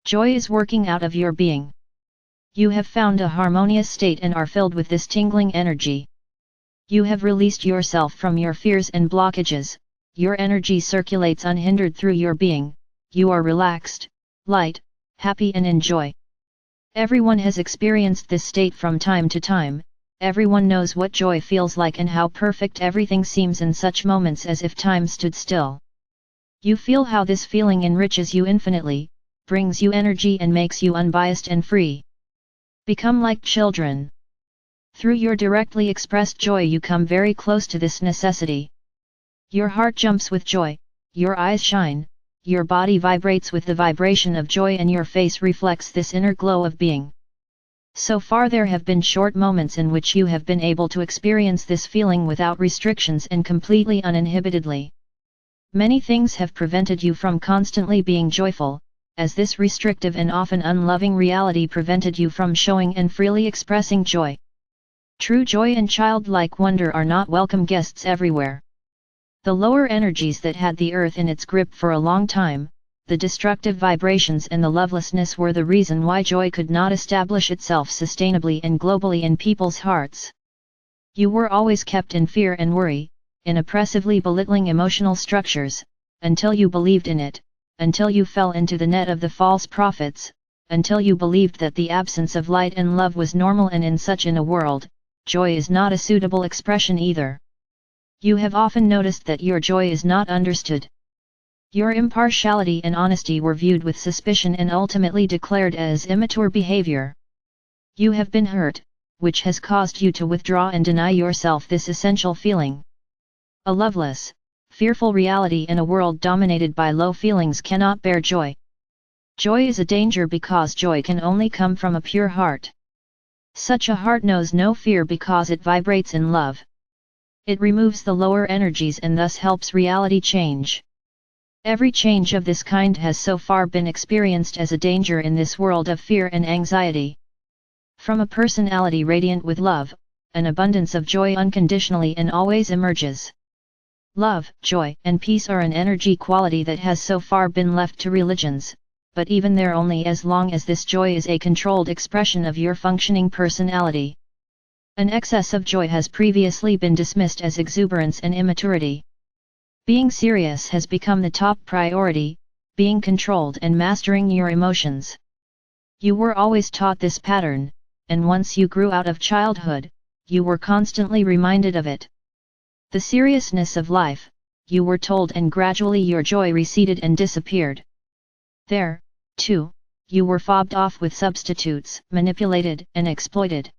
Joy is working out of your being. You have found a harmonious state and are filled with this tingling energy. You have released yourself from your fears and blockages, your energy circulates unhindered through your being, you are relaxed, light, happy and in joy. Everyone has experienced this state from time to time, everyone knows what joy feels like and how perfect everything seems in such moments as if time stood still. You feel how this feeling enriches you infinitely, brings you energy and makes you unbiased and free. Become like children. Through your directly expressed joy you come very close to this necessity. Your heart jumps with joy, your eyes shine, your body vibrates with the vibration of joy and your face reflects this inner glow of being. So far there have been short moments in which you have been able to experience this feeling without restrictions and completely uninhibitedly. Many things have prevented you from constantly being joyful, as this restrictive and often unloving reality prevented you from showing and freely expressing joy. True joy and childlike wonder are not welcome guests everywhere. The lower energies that had the earth in its grip for a long time, the destructive vibrations and the lovelessness were the reason why joy could not establish itself sustainably and globally in people's hearts. You were always kept in fear and worry, in oppressively belittling emotional structures, until you believed in it, until you fell into the net of the false prophets, until you believed that the absence of light and love was normal, and in such a world, joy is not a suitable expression either. You have often noticed that your joy is not understood. Your impartiality and honesty were viewed with suspicion and ultimately declared as immature behavior. You have been hurt, which has caused you to withdraw and deny yourself this essential feeling. A loveless, fearful reality in a world dominated by low feelings cannot bear joy. Joy is a danger because joy can only come from a pure heart. Such a heart knows no fear because it vibrates in love. It removes the lower energies and thus helps reality change. Every change of this kind has so far been experienced as a danger in this world of fear and anxiety. From a personality radiant with love, an abundance of joy unconditionally and always emerges. Love, joy, and peace are an energy quality that has so far been left to religions, but even there only as long as this joy is a controlled expression of your functioning personality. An excess of joy has previously been dismissed as exuberance and immaturity. Being serious has become the top priority, being controlled and mastering your emotions. You were always taught this pattern, and once you grew out of childhood, you were constantly reminded of it. The seriousness of life, you were told, and gradually your joy receded and disappeared. There, too, you were fobbed off with substitutes, manipulated and exploited.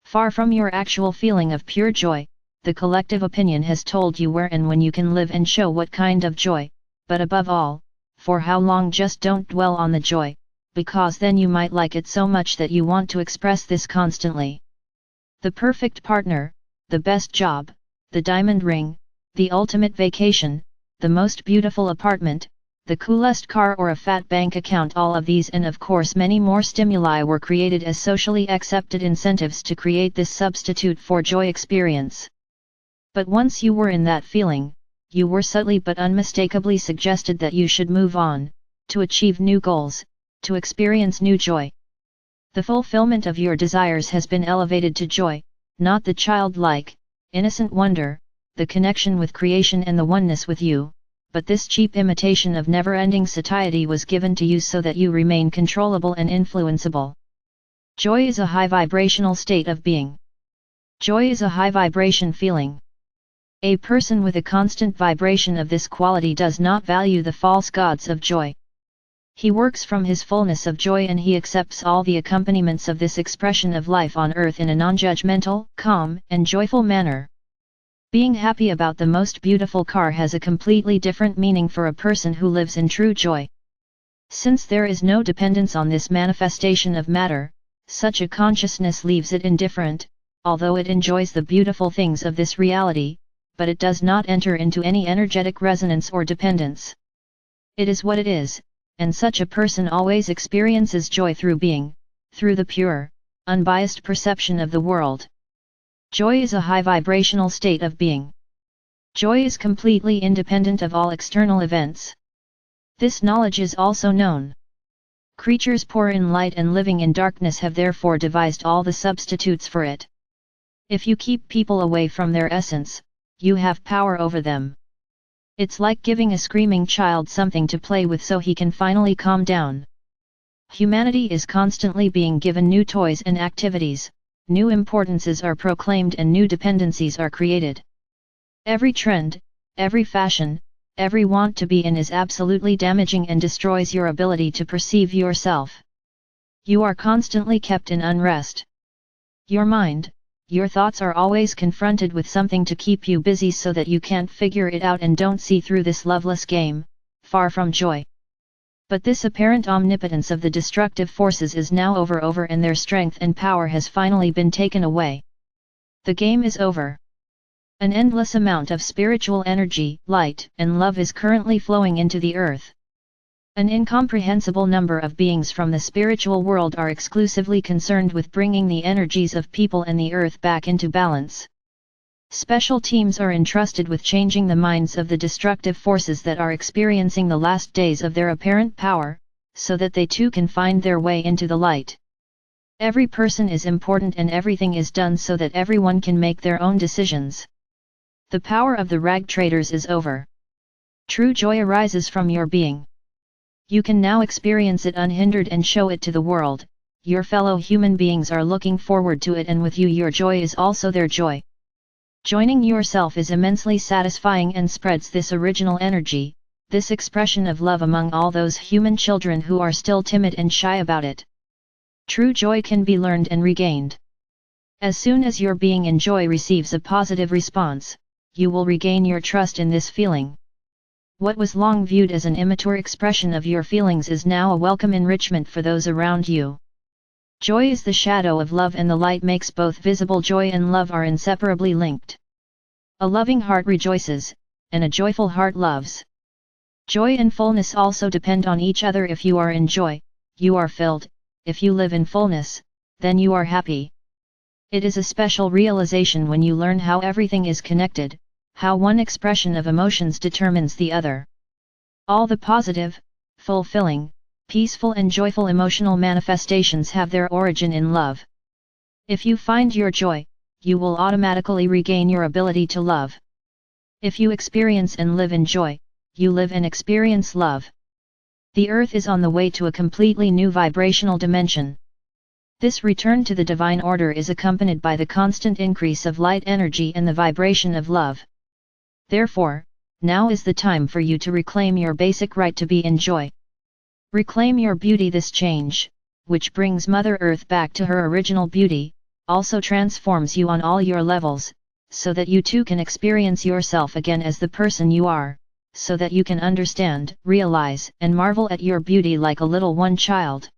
Far from your actual feeling of pure joy, the collective opinion has told you where and when you can live and show what kind of joy, but above all, for how long. Just don't dwell on the joy, because then you might like it so much that you want to express this constantly. The perfect partner, the best job, the diamond ring, the ultimate vacation, the most beautiful apartment, the coolest car or a fat bank account, all of these and of course many more stimuli were created as socially accepted incentives to create this substitute for joy experience. But once you were in that feeling, you were subtly but unmistakably suggested that you should move on, to achieve new goals, to experience new joy. The fulfillment of your desires has been elevated to joy, not the childlike, innocent wonder, the connection with creation and the oneness with you, but this cheap imitation of never-ending satiety was given to you so that you remain controllable and influenceable. Joy is a high vibrational state of being. Joy is a high vibration feeling. A person with a constant vibration of this quality does not value the false gods of joy. He works from his fullness of joy and he accepts all the accompaniments of this expression of life on earth in a non-judgmental, calm, and joyful manner. Being happy about the most beautiful car has a completely different meaning for a person who lives in true joy. Since there is no dependence on this manifestation of matter, such a consciousness leaves it indifferent, although it enjoys the beautiful things of this reality, but it does not enter into any energetic resonance or dependence. It is what it is, and such a person always experiences joy through being, through the pure, unbiased perception of the world. Joy is a high vibrational state of being. Joy is completely independent of all external events. This knowledge is also known Creatures poor in light and living in darkness have therefore devised all the substitutes for it. If you keep people away from their essence, you have power over them. It's like giving a screaming child something to play with so he can finally calm down. Humanity is constantly being given new toys and activities, new importances are proclaimed and new dependencies are created. Every trend, every fashion, every want to be in is absolutely damaging and destroys your ability to perceive yourself. You are constantly kept in unrest. Your mind, your thoughts are always confronted with something to keep you busy so that you can't figure it out and don't see through this loveless game, far from joy. But this apparent omnipotence of the destructive forces is now over and their strength and power has finally been taken away. The game is over. An endless amount of spiritual energy, light, and love is currently flowing into the earth. An incomprehensible number of beings from the spiritual world are exclusively concerned with bringing the energies of people and the earth back into balance. Special teams are entrusted with changing the minds of the destructive forces that are experiencing the last days of their apparent power, so that they too can find their way into the light. Every person is important and everything is done so that everyone can make their own decisions. The power of the rag traders is over. True joy arises from your being. You can now experience it unhindered and show it to the world. Your fellow human beings are looking forward to it, and with you your joy is also their joy. Joining yourself is immensely satisfying and spreads this original energy, this expression of love among all those human children who are still timid and shy about it. True joy can be learned and regained. As soon as your being in joy receives a positive response, you will regain your trust in this feeling. What was long viewed as an immature expression of your feelings is now a welcome enrichment for those around you. Joy is the shadow of love, and the light makes both visible. Joy and love are inseparably linked. A loving heart rejoices, and a joyful heart loves. Joy and fullness also depend on each other. If you are in joy, you are filled. If you live in fullness, then you are happy. It is a special realization when you learn how everything is connected, how one expression of emotions determines the other. All the positive, fulfilling, peaceful and joyful emotional manifestations have their origin in love. If you find your joy, you will automatically regain your ability to love. If you experience and live in joy, you live and experience love. The earth is on the way to a completely new vibrational dimension. This return to the divine order is accompanied by the constant increase of light energy and the vibration of love. Therefore, now is the time for you to reclaim your basic right to be in joy. Reclaim your beauty. This change, which brings Mother Earth back to her original beauty, also transforms you on all your levels, so that you too can experience yourself again as the person you are, so that you can understand, realize, and marvel at your beauty like a little one child.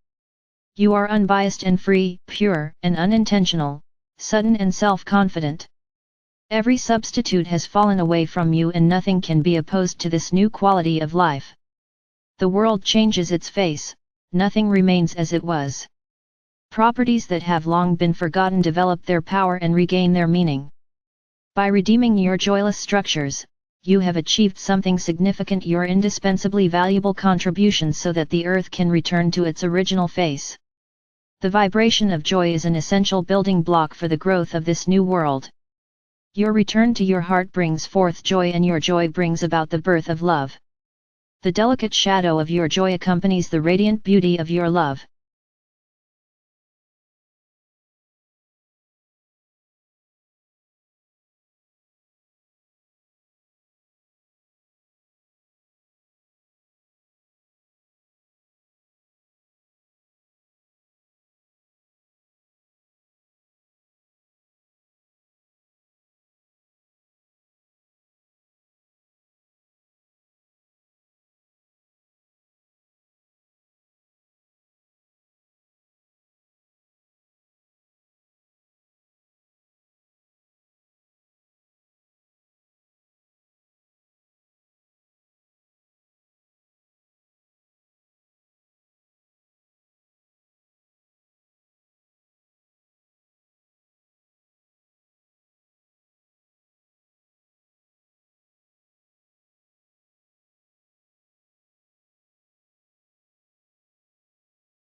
You are unbiased and free, pure and unintentional, sudden and self-confident. Every substitute has fallen away from you, and nothing can be opposed to this new quality of life. The world changes its face, nothing remains as it was. Properties that have long been forgotten develop their power and regain their meaning. By redeeming your joyless structures, you have achieved something significant, your indispensably valuable contribution, so that the earth can return to its original face. The vibration of joy is an essential building block for the growth of this new world. Your return to your heart brings forth joy, and your joy brings about the birth of love. The delicate shadow of your joy accompanies the radiant beauty of your love.